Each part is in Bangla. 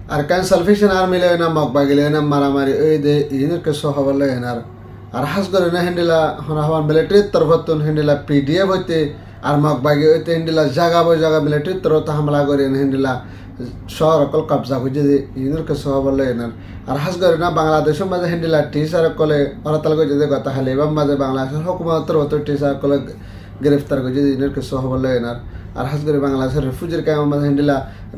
arkan salvation army le na mokbagi le na maramari oy de inir ke sohabar le enar ar has gore na hendila hona hawan military tarfatun hendila pdf hoite আর মকবাগি ওইতে হিন্দিলা জাগা বই জাগা মিলিটারি তরতা হামলা করে হিন্দিলা শহর অকল কবজা করে যদি ইনুরকে সহ বললে এনার আর হাস করে না বাংলাদেশের মাঝে হিন্দিলা টিচার কলে হরতাল করে যদি কথা হালে এবং মাঝে বাংলাদেশের হুকুমত তরত টিচার কলে গ্রেফতার করে যদি ইনুরকে সহ বললে এনার আর হাস করে বাংলাদেশের রেফুজির কাম মাঝে হিন্দিলা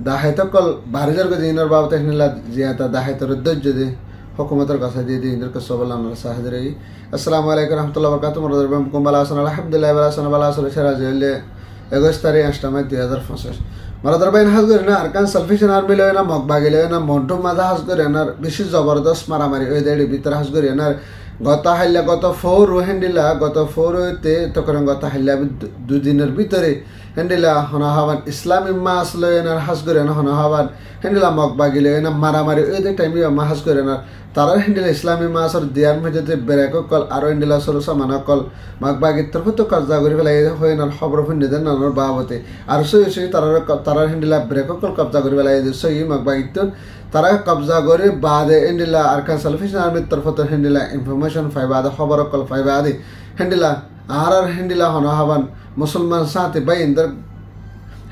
দাহাইত কল বারিজার করে ইনুর বাবতে হিন্দিলা জিয়াতা দাহাইত রদ্দ যদি hukumatar kasa di indir ke sobalan sahadri. Assalamualaikum warahmatullahi wabarakatuh. Mardarbam kumbalasan alhamdulillah balasan balasan shara jelle agostari ashtama 2025 Mardarbam hasgorina arkan salvation army lena mokbagilena montum madha hasgorina beshi jabardast maramari oy dedi bitar hasgorina গত হাইলা গত ফোর হেন্ডিলা গত ফোর হইতে তখন গত হাইলা দুদিনের ভিতরে হেন্ডিলা হনাহাবান ইসলামী মাস লয়েনার হাস করে না হনাহাবান হেন্ডিলা মকবাগি লয়েনা মারামারি ওই যে টাইমে মা হাস করে না তারা হেন্ডিলা ইসলামী মাসর দিয়ার মেঝেতে বেড়াক কল আরো হেন্ডিলা সরু সামানা কল মকবাগি তরফত কাজা করে ফেলাই হয় না খবর ফিন্দিদের নানোর বাবতে আর সই তারা হেন্ডিলা ব্রেক কল কবজা করে ফেলাই সই মকবাগিত তারা কবজা করে বাদে হেন্ডিলা আরকান সালফেশন আর্মির তরফত হেন্ডিলা ইনফরমেশন ফাইবাদে খবর কল ফাইবাদে হেন্ডিলা আর হেন্ডিলা হনাহাবান মুসলমান সাথে বাই ইন্দর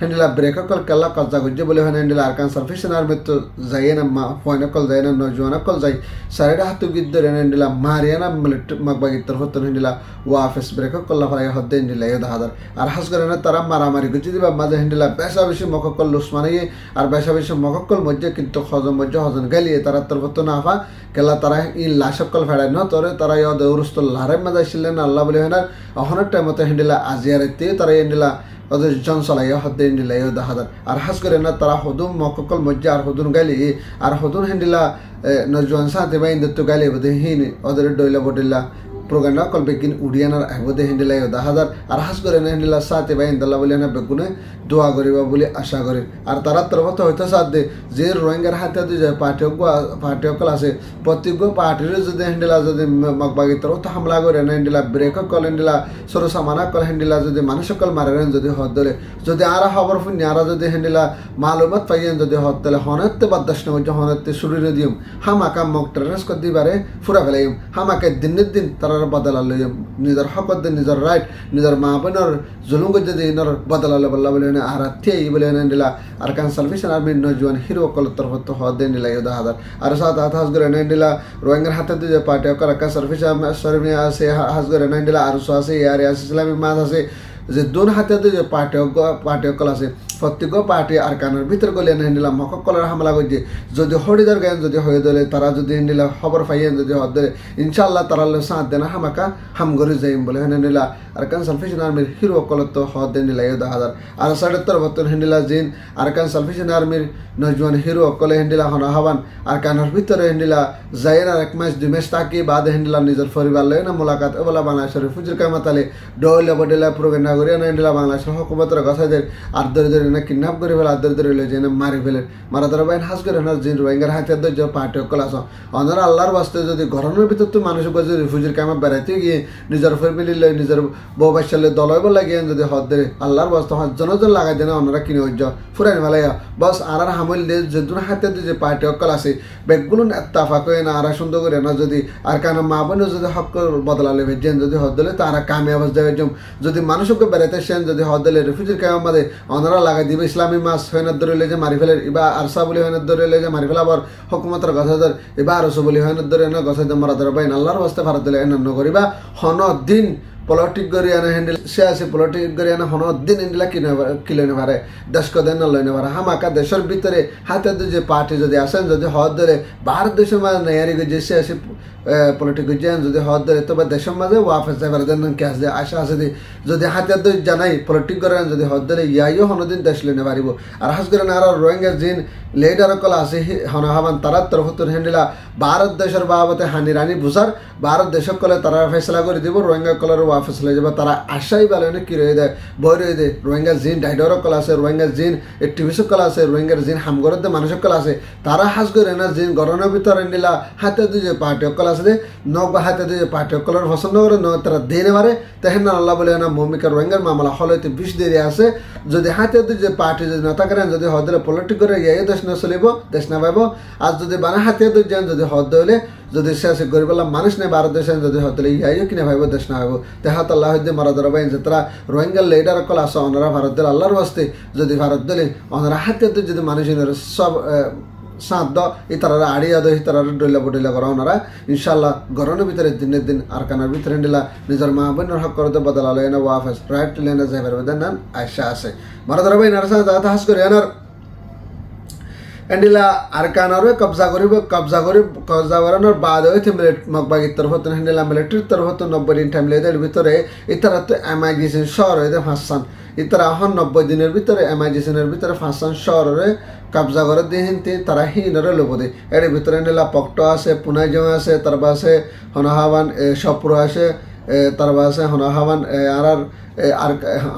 হেন্ডিলা ব্রেক কল কাল্লা কবজা গুজে বলে হয় হেন্ডিলা আরকান সালফেশন আর্মির তো যাই না ফয়ন কল যাই না নজওয়ান কল যাই সাইডা হাতু গিদ্দরে হেন্ডিলা মারিয়ানা মিলিটারি মকবাগি তরফত হেন্ডিলা ওয়াফেস ব্রেক কল্লা ফাই হদ্দে হেন্ডিলা ইদা হাদার আর হাস করে না তারা মারামারি গুজে দিবা মাঝে হেন্ডিলা বেশা বেশি মককল লুসমানে আর বেশা বেশি মককল মধ্যে কিন্তু হজন গালিয়ে তারা তরফত না আফা কেলা তারা ই লাশকল ফেড়ায় ন তরে তারা ইয় দৌরস্তল লারে মাঝে ছিলেন আল্লাহ বলে হয় না অহনের টাইমতে হেন্ডিলা আজিয়ারেতে তারা হেন্ডিলা ওদের জন চলাইয়া হদ্দে হেন্ডিলা ইয় দাহাদার আর হাস করে না তারা হদুম মককল মধ্যে আর হদুন গালি আর হদুন হেন্ডিলা নজওয়ান সাথে বাইন দত্ত গালি বোধে হিন ওদের ডইলা বডিলা প্রোগ্রাম কল বেকিন উড়িয়ানার আগতে হেন্ডিলা ইয় দাহাদার আর হাস করে না হেন্ডিলা সাথে বাইন দাল্লা বলে না বেগুনে দোয়া করিবা বলে আশা করে আর তারা তরফত হইতে সাথে যে রোহিঙ্গার হাতে যে পার্টিসকল আছে প্রত্যেক পার্টির যদি হেন্ডিলা যদি মকবাগি তরফত হামলা করে না হেন্ডিলা ব্রেক কল হেন্ডিলা সরু সামানা কল হেন্ডিলা যদি মানুষকল মারেন যদি হদ দলে যদি আর খবর ফুনি আর যদি হেন্ডিলা মালুমাত পাইয়েন যদি হদ দলে হনতে বরদাস্ত হইছে হনতে শুরুরে দিম হামাকা মক ট্রেস কর দিবারে ফুরা ফেলাইম হামাকে দিন তারা বদলা লইম নিজের হক নিজের রাইট নিজের মা বোনের জুলুম যদি ইনর বদলা বল্লা বলে আর থিয়ে বলে হেন্ডিলা আরকান সালভেশন আর্মির নজওয়ান হিরো কল তরফত হদ হেন্ডিলা ইয় দাহাদার আর সাথে হাস করে হেন্ডিলা রোহিঙ্গার হাতে যে পার্টি আরকান সালভেশন আর্মি আছে হাস করে হেন্ডিলা আর আছে ইয়ার আছে ইসলামী মাস আছে যে দোন হাতে যে পার্টিসকল আছে প্রত্যেক পার্টি আরকানের ভিতর গলে হেন্ডিলা মককলের হামলা করছে যদি হরিদার গায়ন যদি হয়ে দলে তারা যদি হেন্ডিলা খবর পাইয়েন যদি হদ দলে ইনশাল্লাহ তারা সাথ দেনা হামাকা হাম করে যাইম বলে হেন্ডিলা আরকান সালভেশন আর্মির হিরো কলত হদ হেন্ডিলা ইয় দাহাদার আর সাড়ে তরফতন হেন্ডিলা জিন আরকান সালভেশন আর্মির নজওয়ান হিরো কলে হেন্ডিলা হনাহাবান আরকানের ভিতরে হেন্ডিলা যাইন আর এক মাস দুই মাস তাকি বাদে হেন্ডিলা নিজের পরিবার লয় না মোলাকাত ওলা বাংলাদেশের ফুজির কামাতালে ডলে বডেলা প্রোগ্রাম করে না হেন্ডিলা বাংলাদেশের হকুমতের কথাদের আর ধরে না কিডন্যাপ করে ফেলে আর ধরে লই যে মারি ফেলে মারা ধরে বাইন হাস করে না যে রোহিঙ্গার হাতে যে পার্টি সকল আস অনারা আল্লাহর বাস্তে যদি ঘরের ভিতর তো মানুষ যদি রিফিউজির কামে বেড়াইতে গিয়ে নিজের ফ্যামিলি লই নিজের বউ বাচ্চালে দলইব লাগিয়ে যদি হদ ধরে আল্লাহর বাস্তে জনজন লাগাই দেন ওনারা কিনে হইজ ফুরাই ফেলাইয়া বস আর হামিল দিয়ে যেদিন হাতে যে পার্টি সকল আছে বেগগুলো এত্তাফাক হয়ে না আর সুন্দর করে না যদি আর কেন মা বোনের যদি হক বদলা লেবে যেন যদি হদ দিলে তারা কামিয়াব যাবে যদি মানুষকে বেড়াইতে সেন যদি হদ দিলে রিফিউজির কামে মাঝে ওনারা লাগাই দিবে ইসলামী মাস হইনার ধরে যে মারি ফেলে এবার আরসা বলি হইনার ধরে যে মারি ফেলে আবার হকুমতের গছাদের এবার আরসো বলি হইনার ধরে না গছাদের মারা ধরে বাইন আল্লাহর বাস্তে ভারত দিলে এনান্ন করিবা হন দিন পলিটিক করি আনে হ্যান্ডেল সে আছে পলিটিক করি আনে হন দিন হ্যান্ডেলা কিনে পারে দেশকে দেন না লইনে পারে হামাকা দেশের ভিতরে হাতে যে পার্টি যদি আসেন যদি হদ ধরে ভারত দেশের মাঝে নেয়ারি যে সে আছে পলিটিক যেন যদি হদ ধরে তবে দেশের মাঝে ওয়াফেস যাবার দেন কে আসে আশা আছে যদি হাতে জানাই পলিটিক করে যদি হদ ধরে ইয়াইও হনদিন দেশ লইনে পারিব আর হাস করে না আর রোহিঙ্গা জিন লেডার কলা আছে হনাহাবান তারা তরফতর হ্যান্ডেলা ভারত দেশের বাবতে হানি রানি বুঝার ভারত দেশক কলে তারা ফেসলা করে দিব রোহিঙ্গা কলের ওয়াফেস লয়ে যাবে তারা আশাই ভালো কি রয়ে দেয় বই রয়ে দেয় রোহিঙ্গা জিন ডাইডর কল আছে রোহিঙ্গা জিন টিভি সকল আছে রোহিঙ্গার জিন হামগরতে মানুষ সকল আছে তারা হাস করে না জিন গরনের ভিতরে নিলা হাতে দুই পার্টি সকল আছে নখ বা হাতে দুই পার্টি সকলের পছন্দ করে ন তারা দিয়ে নেবারে তেহেন আল্লাহ বলে না মমিকা রোহিঙ্গার মামলা হলতে 20 দেরি আছে যদি হাতে দুই পার্টি যদি না থাকেন যদি হদলে পলিটিক করে ইয়ে দেশ না চলিব দেশ না পাইব আর যদি বানা হাতে দুই যান যদি হদ হইলে যদি শেষ গরিব মানুষ নেই ভারত দেশে যদি হদলে ইয়াইও কিনে ভাইব দেশ না হইব তেহাত আল্লাহ হইতে মারা ধরবাইন যে তারা রোহিঙ্গার লিডার কল আছে ওনারা ভারত দিল আল্লাহর হস্তে যদি ভারত দিলে ওনারা হাতে দুই যদি মানুষ সব সাঁত ইতারা আড়িয়া দ ইতারা ডইলা বডইলা করা ওনারা ইনশাল্লাহ গরনের ভিতরে দিনের দিন আরকানার ভিতরে নিলা নিজের মা বোনের হক করতে বদলালো এনে ওয়াফেস রাইট লেনে যাইবার বেদন নাম আয়সা আছে মারা ধরবাই নারসা দাতা হাস করে এনার এন্ডিলা আরকানারে কবজা করানোর বাদ হইতে মকবাগির তরফত হেন্ডিলা মিলিটারির তরফত 90 দিন টাইম লেদের ভিতরে ইতারা তো এমাইজিসন শহর হইতে ফাঁসান ইতারা এখন 90 দিনের ভিতরে এমাইজিসনের ভিতরে ফাঁসান শহরে কবজা করে দিহিনতে তারা হিনরে লোবদে এর ভিতরে হেন্ডিলা পক্ট আছে পুনাইজং আছে তারপর আছে হনাহাবান সপুর আছে তারপর আছে হনাহাবান আর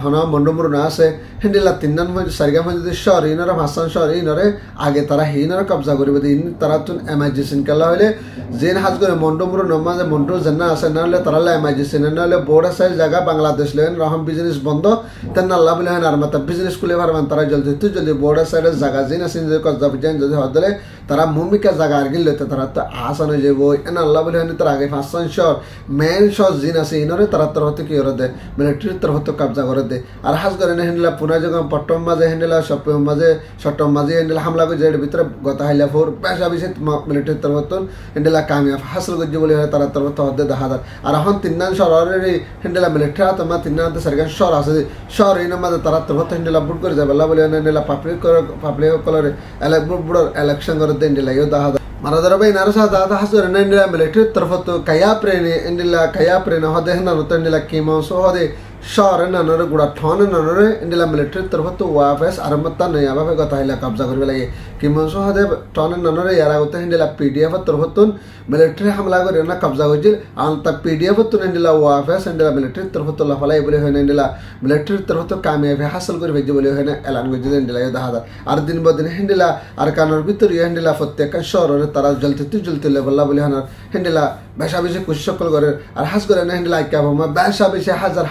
হনা মন্ডমুর না আছে হেন্ডিলা তিননান সারিগা মধ্যে শহর ইনরে ভাসান শহর ইনরে আগে তারা হিনরে কবজা করিবে ইন তারা তুন এমাইজেশন কেলা হইলে জেন হাজ করে মন্ডমুর নমাজে মন্ডু জান্না আছে না হলে তারা এমাইজেশন না হলে বড় সাইজ জায়গা বাংলাদেশ লেন রহম বিজনেস বন্ধ তেন আল্লাহ বলে আর মাতা বিজনেস খুলে পারবেন তারা জলদি বড় সাইডের জায়গা জেন আছে যে কবজা বুঝেন যদি হদলে তারা মুমিকা জায়গা আর গিলে তারা তো আসান হয়ে যাবো এন আল্লাহ বলে তারা আগে ভাসান শহর মেন শহর জিন আছে ইনরে তারা তরফতে কি করে দেয় মিলিটারি তরফতে কবজা করে দেয় আর হাজ করে হেন্ডিলা পুনা জগম পট্টম মাঝে হেন্ডিলা সপ্তম মাঝে ষষ্ঠম মাঝে হেন্ডিলা হামলা করে যে ভিতরে গতা হাইলা ফোর পেশা বেশি মিলিটারি তরফত হেন্ডিলা কামিয়াব হাসল করছে বলে তারা তরফত হদে 10,000 আর এখন তিননান শহরের হেন্ডিলা মিলিটারি তোমার তিননান সরকার শহর আছে শহর এই মাঝে তারা তরফত হেন্ডিলা বুট করে যাবে আল্লাহ বলে হেন্ডিলা পাবলিক কলরে বুড়োর ইলেকশন করে দেন হেন্ডিলা ইও 10,000 মারা ধরবাই নারসা দাদা হাসুর হেন্ডিলা মিলিটারি তরফত কায়া প্রেনে হেন্ডিলা কায়া প্রেনে হদে হেনা হেন্ডিলা কিমাংস হদে শহর নানরে গুড়া ঠন নানরে ইন্ডিলা মিলিটারি তরফত ওয়াফেস আরমত্তা নয় আবাবে কথা হইলা কবজা করবে লাগে কিমন সহদে ঠন নানরে ইয়ারা গতে ইন্ডিলা পিডিএফ তরফতুন মিলিটারি হামলা করে না কবজা হইছিল আনতা পিডিএফ তুন ইন্ডিলা ওয়াফেস ইন্ডিলা মিলিটারি তরফত লাফালাই বলে হয় ইন্ডিলা মিলিটারি তরফত কামিয়াবি হাসিল করে ভেজে বলে হয় এলান গজে ইন্ডিলা 10,000 আর দিন বদিন ইন্ডিলা আর কানোর ভিতর ইন্ডিলা প্রত্যেক শহরে তারা জ্বলতে লেবলা বলে হানার ইন্ডিলা বেশা বেশি কুশ সকল করে আর হাস করে না ইন্ডিলা আইকাবমা বেশা বেশি হাজার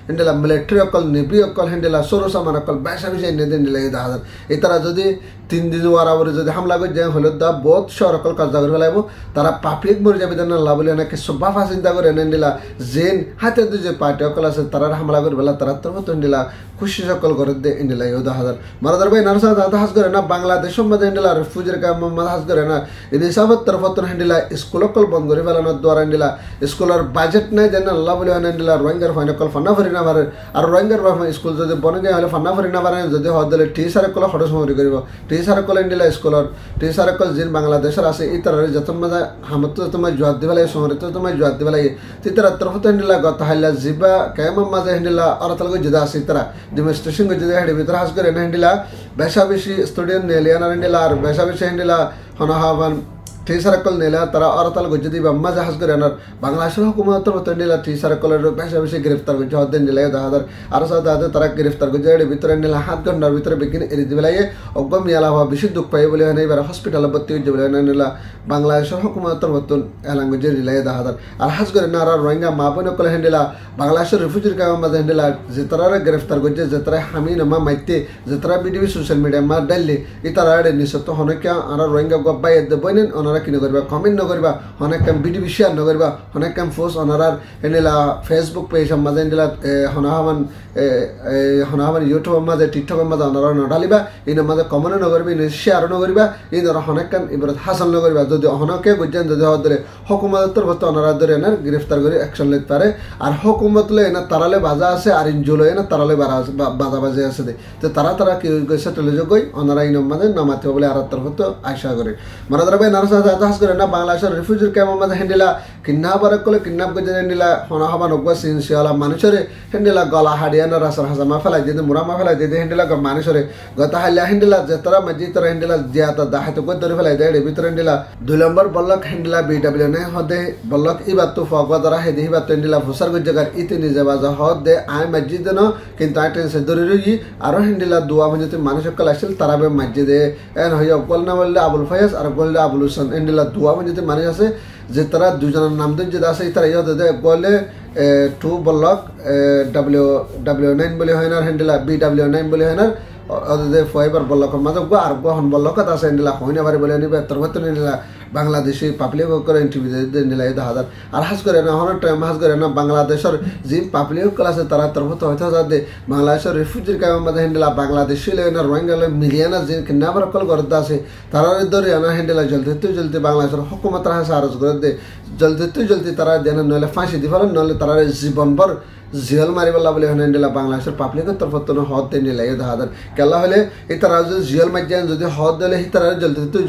হেন্ডেলা মিলিটারি অকল নেভি অকল হেন্ডেলা সৌর সামান অকল বেশা বেশি এনে দিন দিলে 10,000 এতারা যদি 3 দিন ওয়ারাবরে যদি হামলা করে যায় হলে দা বহুত শহর অকল কাজ করে ফেলাইব তারা পাবলিক মরে যাবে না লাভ বলে নাকি সবাফা চিন্তা করে হেন্ডেলা জেন হাতে যে পার্টি অকল আছে তারা হামলা করে ফেলা তারা তরফ হেন্ডেলা খুশি সকল করে দে হেন্ডেলা 10,000 মারাদার ভাই নারসা দাদা হাস করে না বাংলাদেশের মধ্যে হেন্ডেলা রিফিউজির কাম মোহাম্মদ হাস করে না এই হিসাবত তরফ হেন্ডেলা স্কুল অকল বন্ধ করে ফেলানোর দ্বারা হেন্ডেলা স্কুলের বাজেট নাই যেন আল্লাহ বলে হেন্ডেলা রোহিঙ্গার ফাইন অকল ফান্না ফরি না পারে আর রোহিঙ্গার স্কুল যদি বনে যায় হলে ফান্না ফরি না পারে যদি হদলে টিচার কল হঠাৎ সময় করিব টিচার কল ইন্ডিলা স্কুলের টিচার কল যিন বাংলাদেশের আছে ইতার যত মজা হামত তোমার জোয়ার দিব লাগে শহরে তো তোমার জোয়ার দিব লাগে তিতার তরফত ইন্ডিলা গত হাইলা জিবা কেম মাঝে ইন্ডিলা অরতল গো জদা আছে ইতারা ডেমনস্ট্রেশন গো জদা হেডে ভিতর হাস করে ইন্ডিলা বেশা বেশি স্টুডেন্ট নেলিয়ানার ইন্ডিলা আর বেশা বেশি ইন্ডিলা হনহাবান টিচার কল নেলা তারা অরতাল গো যদি বাম্মা জাহাজ করে আনার বাংলাদেশের হুকুমতের মতো নিলা টিচার কলের বেশি বেশি গ্রেফতার করছে হদেন নিলে 10,000 আর সাথে তারা গ্রেফতার করছে এর ভিতরে নিলা 7 ঘন্টার ভিতরে বেগিন এরি দিবে লাগে অগম ইয়ালা হওয়া বেশি দুঃখ পাই বলে হয় এবার হসপিটালে ভর্তি হয়ে যাবে নিলা বাংলাদেশের হুকুমতের মতো এলাঙ্গুজে নিলে 10,000 আর হাজ করে না আর রোহিঙ্গা মা বোন কল হ্যান্ডেলা বাংলাদেশের রিফিউজির কাম মাঝে হ্যান্ডেলা যে তারা গ্রেফতার করছে যে তারা হামি নামা মাইতে যে তারা বিডিবি সোশ্যাল মিডিয়া মা ডাইলে ই তারা নিশ্চত হনকে আর রোহিঙ্গা গব্বাই দেবইনেন ওনারা কিনে করবে কমেন্ট নকরিবা অনেক কাম ভিডিও শেয়ার নকরিবা অনেক কাম পোস্ট অনারার হেনেলা ফেসবুক পেজ মাঝে হেনেলা হনাহামান ইউটিউব মাঝে টিকটক মাঝে অনারা নডালিবা এই মাঝে কমেন্ট নকরিবা ইন শেয়ার নকরিবা এই ধর অনেক কাম ইবরত হাসল নকরিবা যদি অহনকে বুঝছেন যদি হদরে হুকুমতের তরফ অনারা ধরে এনার গ্রেফতার করে অ্যাকশন লইতে পারে আর হুকুমত লই এনা তারালে বাজা আছে আর ইনজুলো এনা তারালে বাজা বাজে আছে তো তারা কি কইছে টেলিযোগ গই অনারা ইন মাঝে নামাতে বলে আর তরফ তো আশা করে মারাদার ভাই নারসা দাদা হাস করে না বাংলাদেশের রিফিউজির ক্যাম্পের মধ্যে হেন্ডিলা কিডন্যাপ কলে কিডন্যাপ করে হেন্ডিলা হনা হবা নগবা সিনসিয়ালা মানুষরে হেন্ডিলা গলা হাড়িয়ানা রাসার হাসামা ফেলাই দিতে মুরামা ফেলাই দিতে হেন্ডিলা মানুষরে গতা হাইলা হেন্ডিলা যেতরা মজি তরা হেন্ডিলা জিয়াতা দাহাতে কই ধরে ফেলাই দেয় ভিতরে হেন্ডিলা 2 নম্বর বল্লক হেন্ডিলা বিডব্লিউ নে হদে বল্লক ইবাত তো ফগবা দরা হেদি হিবাত হেন্ডিলা ফুসার গজ জায়গার ইতি নিজে বাজা হদে আই মসজিদ ন কিন্তু আই টেনসে ধরে রই আর হেন্ডিলা দুয়া মজিতে মানুষ কল আসল তারাবে মসজিদে এন হইয়া কল না বললে আবুল ফায়াজ আর বললে আবুল হোসেন হেন্ডিলা দুয়া মজিতে মানুষ আছে যে তারা দুজনের নাম দিন যে আছে তারা ইয়া দে বলে 2 বল্লক W9 বলে হয় না হেন্ডিলা BW9 বলে হয় না ওদের ফাইবার বল্লক মাঝে আর গহন বল্লক আছে হেন্ডিলা হয় না বারে বলে নিবে তরবত নিলা বাংলাদেশি পাবলিক করে ইন্টারভিউ নিলা এই হাজার আর হাস করে না হন টাইম হাস করে না বাংলাদেশের যে পাবলিক আছে তারা তরবত হয়তো যাতে বাংলাদেশের রিফিউজি ক্যাম্পের মধ্যে হেন্ডিলা বাংলাদেশি লেনা রোহিঙ্গা মিলিয়না যে কিডন্যাপার কল করতে আছে তারা ধরে আনা হেন্ডিলা জলদি বাংলাদেশের হুকুমত হাসা আরজ করে দে জলদি তারা দেন নইলে ফাঁসি দি ফেলেন নইলে তারা জীবনভর জেল মারিবাল্লা বলে হেন্ডিলা বাংলাদেশের পাবলিকের তরফত হদ দিয়ে নিলাই হাজার কেলা হলে এই তারা যদি জেল মারিয়ান যদি হদ দিলে সেই তারা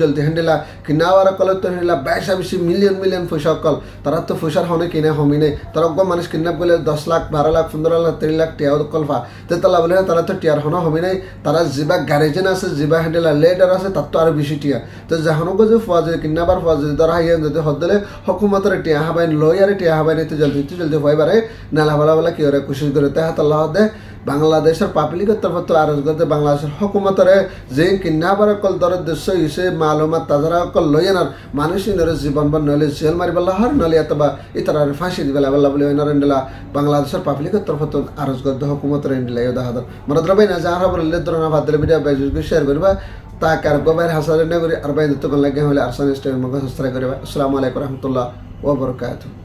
জলদি হেন্ডিলা কিনাবার কলে তো হেন্ডিলা বেশি মিলিয়ন পয়সা কল তারা তো পয়সার হনে কিনে হমি নেই তারা মানুষ কিডন্যাপ করলে 10 লাখ 12 লাখ 15 লাখ 3 লাখ টিয়াও কলফা তো তালা বলে তারা তো টিয়ার হনে হমি নেই তারা যিবা গার্জেন আছে যিবা হেন্ডিলা লেডার আছে তার তো আরো বেশি টিয়া তো যাহনক যে ফোয়া যদি কিডন্যাপার ফোয়া যদি তারা হাইয়ান যদি হদ দিলে হকুমতের টিয়া হাবাইন লই আর টিয়া হাবাইন তো জলদি হইবারে নালা বলা কি ওরা কোশিশ করে তাহাত আল্লাহ দে বাংলাদেশের পাবলিকের তরফত আরজ করতে বাংলাদেশের হকুমতের যে কিডন্যাপার কল দর দেশ ইসে মালুমাত তাজারা কল লইয়ানার মানুষই নরে জীবন বন নলে জেল মারি বল্লা হর নলে অথবা ইতার ফাঁসি দিবেলা বল্লা বলে নরেন্দ্রা বাংলাদেশের পাবলিকের তরফত আরজ করতে হকুমতের ইন্ডিলা দাহাদার মনত রবাই না যাহা বললে ধরনা ভাদলে ভিডিও বেজুস শেয়ার করবা তা কার গোবার হাসারে নগরী আর বাইরে তো লাগে হলে আরসান স্টাইল মগ সাবস্ক্রাইব করবা আসসালামু আলাইকুম ওয়া রাহমাতুল্লাহ ওয়া বারাকাতুহু।